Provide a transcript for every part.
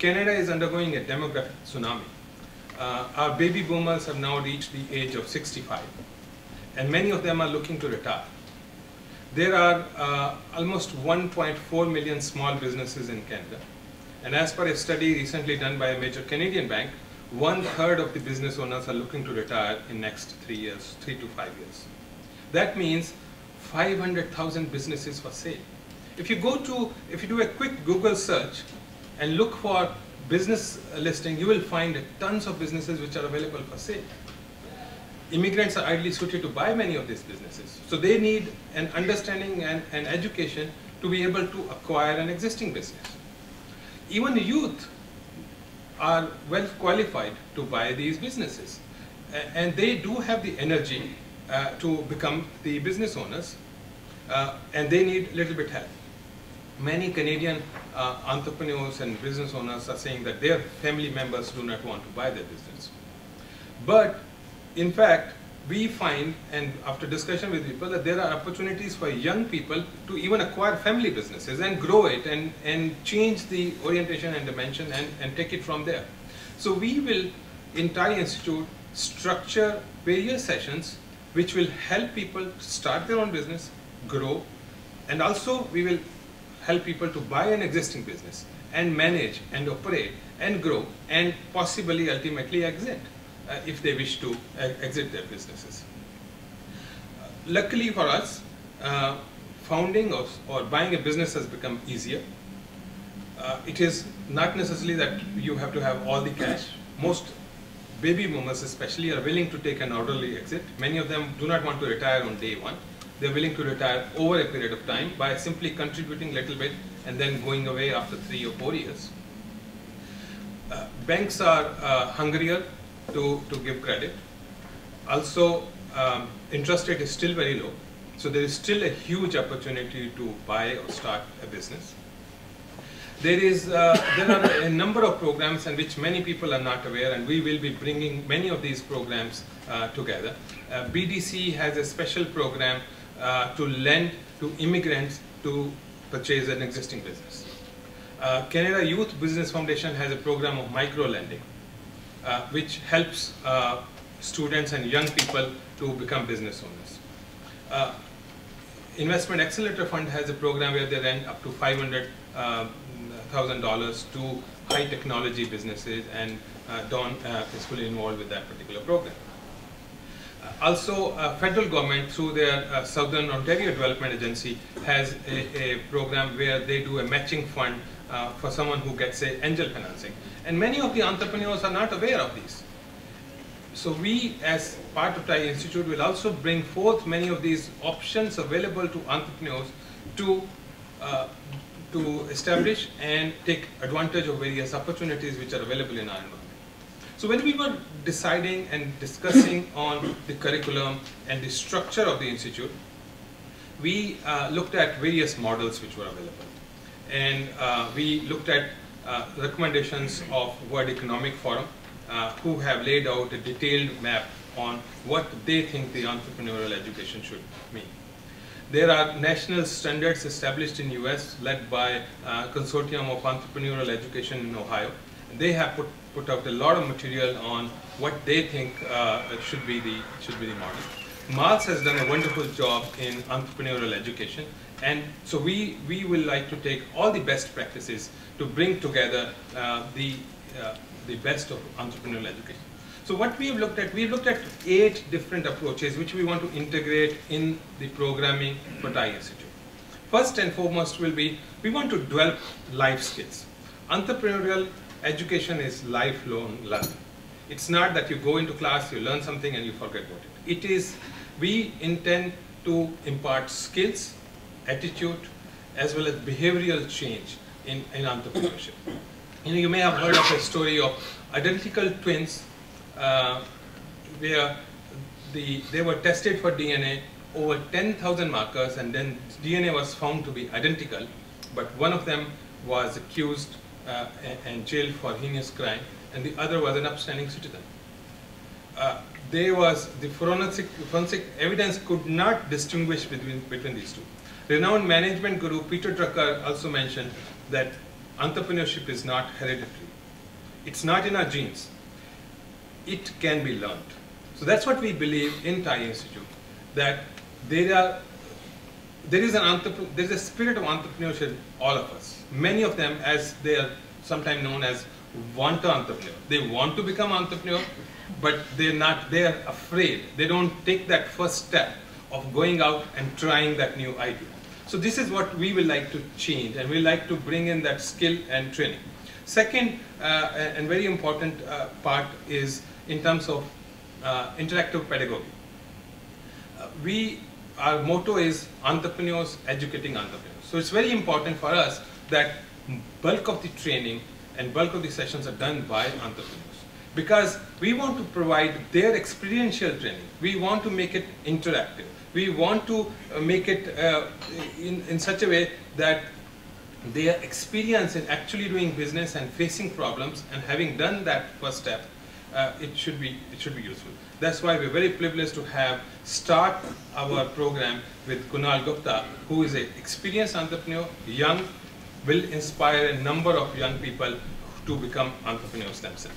Canada is undergoing a demographic tsunami. Our baby boomers have now reached the age of 65, and many of them are looking to retire. There are almost 1.4 million small businesses in Canada, and as per a study recently done by a major Canadian bank, 1/3 of the business owners are looking to retire in next 3 to 5 years. That means 500,000 businesses for sale. If you do a quick Google search and look for business listing, you will find tons of businesses which are available for sale. Immigrants are ideally suited to buy many of these businesses. So they need an understanding and education to be able to acquire an existing business. Even youth are well qualified to buy these businesses. And they do have the energy to become the business owners, and they need a little bit help. Many Canadian entrepreneurs and business owners are saying that their family members do not want to buy their business. But in fact, we find, and after discussion with people, that there are opportunities for young people to even acquire family businesses and grow it and change the orientation and dimension and take it from there. So we will, in TiE Institute, structure various sessions which will help people start their own business, grow, and also we will help people to buy an existing business and manage and operate and grow and possibly ultimately exit if they wish to exit their businesses. Luckily for us, founding or buying a business has become easier. It is not necessarily that you have to have all the cash. Most baby boomers especially are willing to take an orderly exit. Many of them do not want to retire on day one. They're willing to retire over a period of time by simply contributing a little bit and then going away after 3 or 4 years. Banks are hungrier to give credit. Also, interest rate is still very low, so there is still a huge opportunity to buy or start a business. There are a number of programs in which many people are not aware, and we will be bringing many of these programs together. BDC has a special program to lend to immigrants to purchase an existing business. Canada Youth Business Foundation has a program of micro-lending, which helps students and young people to become business owners. Investment Accelerator Fund has a program where they lend up to $500,000 to high technology businesses, and Don is fully involved with that particular program. Also, federal government through their Southern Ontario Development Agency has a program where they do a matching fund for someone who gets a angel financing. And many of the entrepreneurs are not aware of these. So we, as part of TiE Institute, will also bring forth many of these options available to entrepreneurs to establish and take advantage of various opportunities which are available in our environment. So when we were deciding and discussing on the curriculum and the structure of the institute, we looked at various models which were available. And we looked at recommendations of World Economic Forum, who have laid out a detailed map on what they think the entrepreneurial education should mean. There are national standards established in US led by Consortium of Entrepreneurial Education in Ohio. They have put out a lot of material on what they think should be the model. Mars has done a wonderful job in entrepreneurial education, and so we will like to take all the best practices to bring together the best of entrepreneurial education. So what we have looked at 8 different approaches which we want to integrate in the programming for TiE Institute. First and foremost will be, we want to develop life skills. Entrepreneurial education is lifelong learning. It's not that you go into class, you learn something and you forget about it. It is, we intend to impart skills, attitude, as well as behavioral change in entrepreneurship. You may have heard of a story of identical twins where they were tested for DNA, over 10,000 markers, and then DNA was found to be identical, but one of them was accused and jailed for heinous crime, and the other was an upstanding citizen. The forensic evidence could not distinguish between these two. Renowned management guru Peter Drucker also mentioned that entrepreneurship is not hereditary. It's not in our genes. It can be learned. So that's what we believe in TiE Institute, that there is a spirit of entrepreneurship in all of us. Many of them, as they are sometimes known as want-to entrepreneur. They want to become entrepreneur, but they are afraid. They don't take that first step of going out and trying that new idea. So this is what we will like to change, and we like to bring in that skill and training. Second, and very important part is in terms of interactive pedagogy. Our motto is entrepreneurs educating entrepreneurs. So it's very important for us that bulk of the training and bulk of the sessions are done by entrepreneurs, because we want to provide their experiential training. We want to make it interactive. We want to make it in such a way that their experience in actually doing business and facing problems and having done that first step, it should be useful. That's why we're very privileged to start our program with Kunal Gupta, who is an experienced entrepreneur, young, will inspire a number of young people to become entrepreneurs themselves.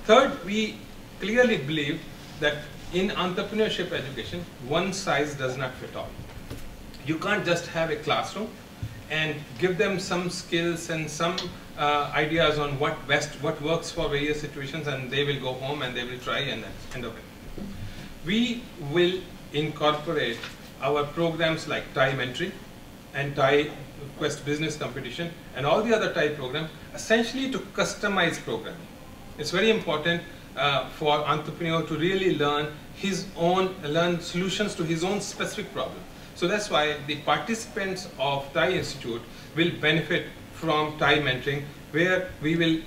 Third, we clearly believe that in entrepreneurship education, one size does not fit all. You can't just have a classroom and give them some skills and some ideas on what works for various situations, and they will go home and they will try, and that's the end of it. We will incorporate our programs like TiE Mentoring and TiE Quest Business Competition and all the other TiE programs essentially to customize programming. It's very important for entrepreneur to really learn solutions to his own specific problem. So that's why the participants of TiE Institute will benefit from TiE Mentoring, where we will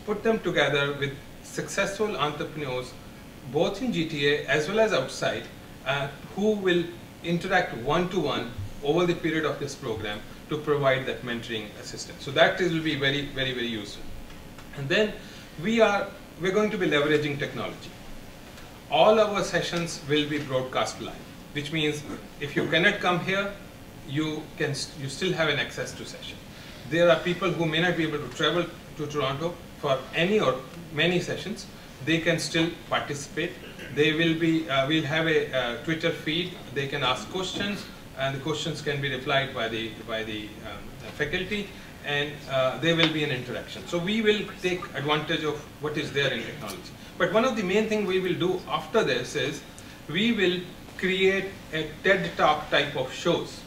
put them together with successful entrepreneurs, both in GTA as well as outside, who will interact one-to-one over the period of this program to provide that mentoring assistance. So that will be very, very, very useful. And then we're going to be leveraging technology. All our sessions will be broadcast live, which means if you cannot come here, you still have an access to session. There are people who may not be able to travel to Toronto for any or many sessions. They can still participate. They will be, we'll have a Twitter feed. They can ask questions, and the questions can be replied by the faculty, and there will be an interaction. So we will take advantage of what is there in technology. But one of the main things we will do after this is we will create a TED Talk type of shows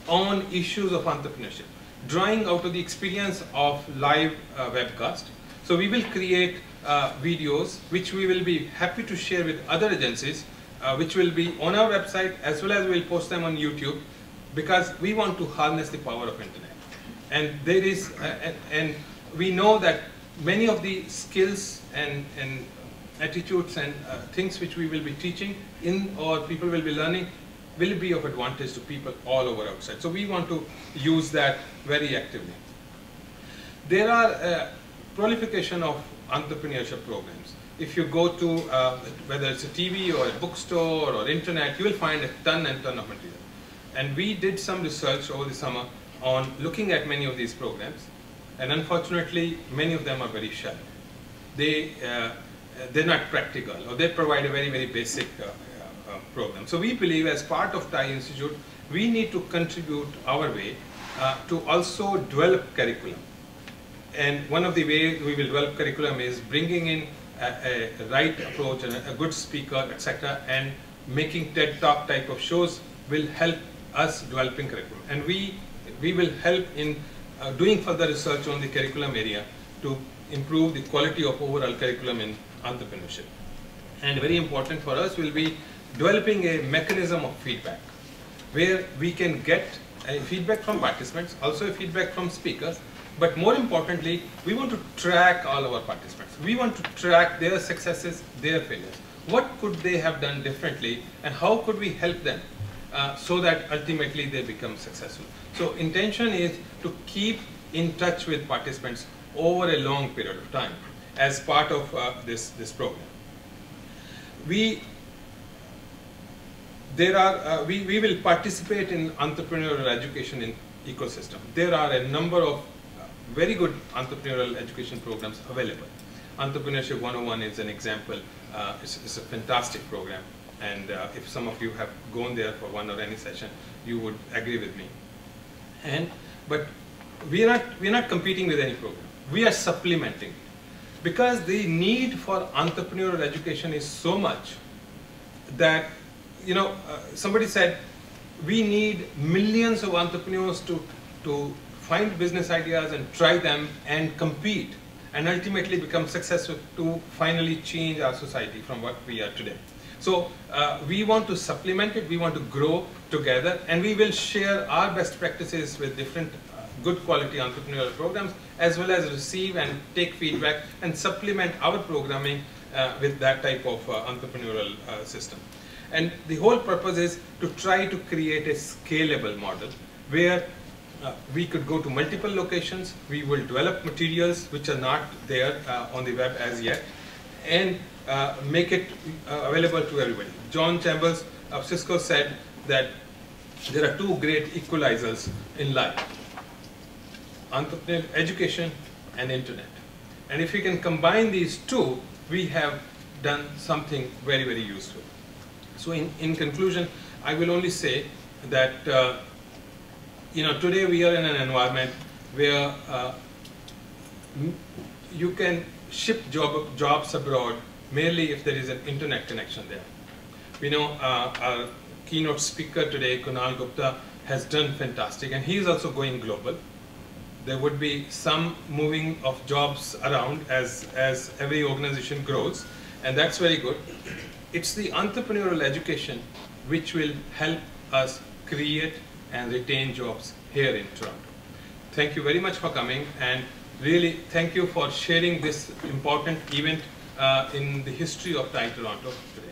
on issues of entrepreneurship, drawing out of the experience of live webcast. So we will create videos which we will be happy to share with other agencies, which will be on our website, as well as we'll post them on YouTube, because we want to harness the power of internet. And there is, and we know that many of the skills and attitudes and things which we will be teaching or people will be learning will be of advantage to people all over outside. So we want to use that very actively. There are proliferation of entrepreneurship programs. If you go to, whether it's a TV or a bookstore or internet, you will find a ton and ton of material. And we did some research over the summer on looking at many of these programs, and unfortunately, many of them are very shallow. They're not practical, or they provide a very, very basic program. So we believe, as part of TiE Institute, we need to contribute our way to also develop curriculum. And one of the ways we will develop curriculum is bringing in a right approach and a good speaker, etc., and making TED Talk type of shows will help us developing curriculum. And we will help in doing further research on the curriculum area to improve the quality of overall curriculum in entrepreneurship. And very important for us will be developing a mechanism of feedback, where we can get feedback from participants, also feedback from speakers, but more importantly, we want to track all our participants. We want to track their successes, their failures. What could they have done differently, and how could we help them so that ultimately they become successful. So intention is to keep in touch with participants over a long period of time as part of this program. We will participate in entrepreneurial education in ecosystem. There are a number of very good entrepreneurial education programs available. Entrepreneurship 101 is an example. It's a fantastic program. And if some of you have gone there for one or any session, you would agree with me. But we are not competing with any program. We are supplementing it. Because the need for entrepreneurial education is so much that, somebody said, we need millions of entrepreneurs to find business ideas and try them and compete and ultimately become successful to finally change our society from what we are today. So we want to supplement it, we want to grow together, and we will share our best practices with different good quality entrepreneurial programs, as well as receive and take feedback and supplement our programming with that type of entrepreneurial system. And the whole purpose is to try to create a scalable model where we could go to multiple locations, we will develop materials which are not there on the web as yet, and make it available to everybody. John Chambers of Cisco said that there are two great equalizers in life: entrepreneurial education and internet. And if we can combine these two, we have done something very, very useful. So in conclusion, I will only say that today we are in an environment where you can ship jobs abroad merely if there is an internet connection there. We know our keynote speaker today, Kunal Gupta, has done fantastic, and he is also going global. There would be some moving of jobs around as every organization grows, and that's very good. It's the entrepreneurial education which will help us create and retain jobs here in Toronto. Thank you very much for coming, and really thank you for sharing this important event in the history of TiE Toronto today.